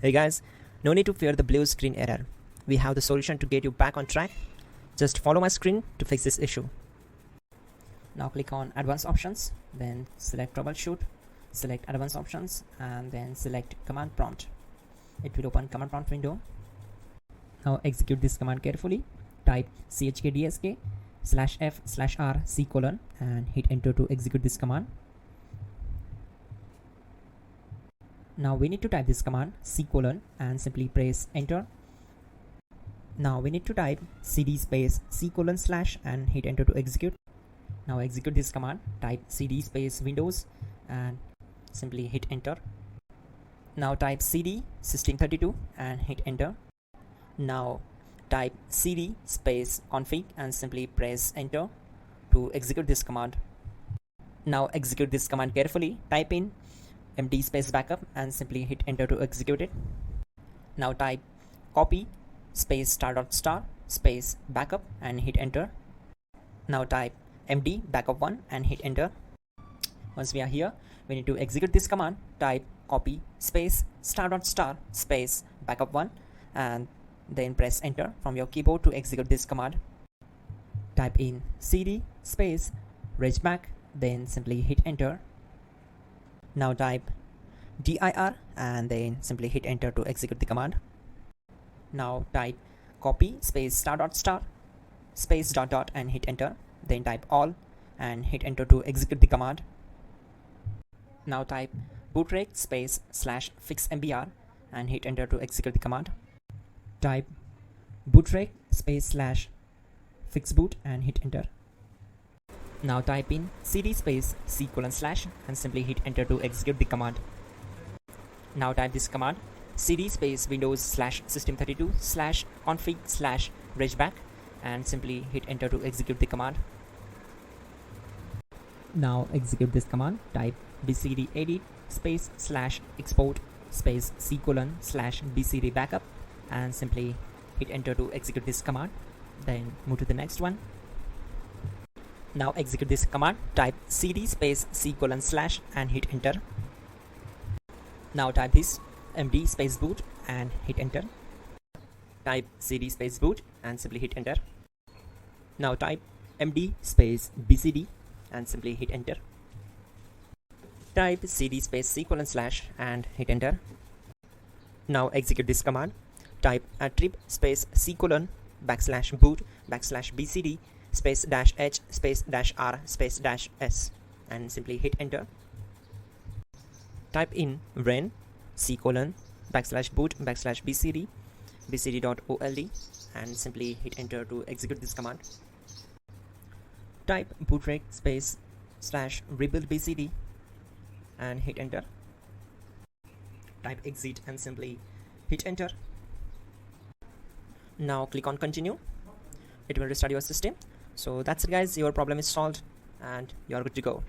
Hey guys, no need to fear the blue screen error. We have the solution to get you back on track. Just follow my screen to fix this issue. Now click on Advanced Options, then select Troubleshoot, select Advanced Options, and then select Command Prompt. It will open Command Prompt window. Now execute this command carefully. Type chkdsk/f/r:/c: and hit enter to execute this command. Now we need to type this command C: and simply press enter. Now we need to type cd space C: / and hit enter to execute. Now execute this command. Type cd space Windows and simply hit enter. Now type cd system32 and hit enter. Now type cd space config and simply press enter to execute this command. Now execute this command carefully. Type in md space backup and simply hit enter to execute it. Now type copy space ** space backup and hit enter. Now type md backup1 and hit enter. Once we are here, we need to execute this command. Type copy space ** space backup1 and then press enter from your keyboard to execute this command. Type in cd space regback, then simply hit enter. Now type dir and then simply hit enter to execute the command. Now type copy space ** space ... and hit enter. Then type all and hit enter to execute the command. Now type bootrec space /fixmbr and hit enter to execute the command. Type bootrec space /fixboot and hit enter. Now type in cd space C: / and simply hit enter to execute the command. Now type this command cd space Windows /system32 /config /regback and simply hit enter to execute the command. Now execute this command. Type bcd edit space /export space C: /bcd backup and simply hit enter to execute this command. Then move to the next one. Now execute this command. Type cd space C: / and hit enter. Now type this md space boot and hit enter. Type cd space boot and simply hit enter. Now type md space bcd and simply hit enter. Type cd space C: / and hit enter. Now execute this command. Type attrib space C: \boot \bcd space -h space -r space -s and simply hit enter. Type in ren C: \boot \bcd bcd.old and simply hit enter to execute this command. Type bootrec space /rebuild bcd and hit enter. Type exit and simply hit enter. Now click on continue. It will restart your system. So that's it guys, your problem is solved and you're good to go.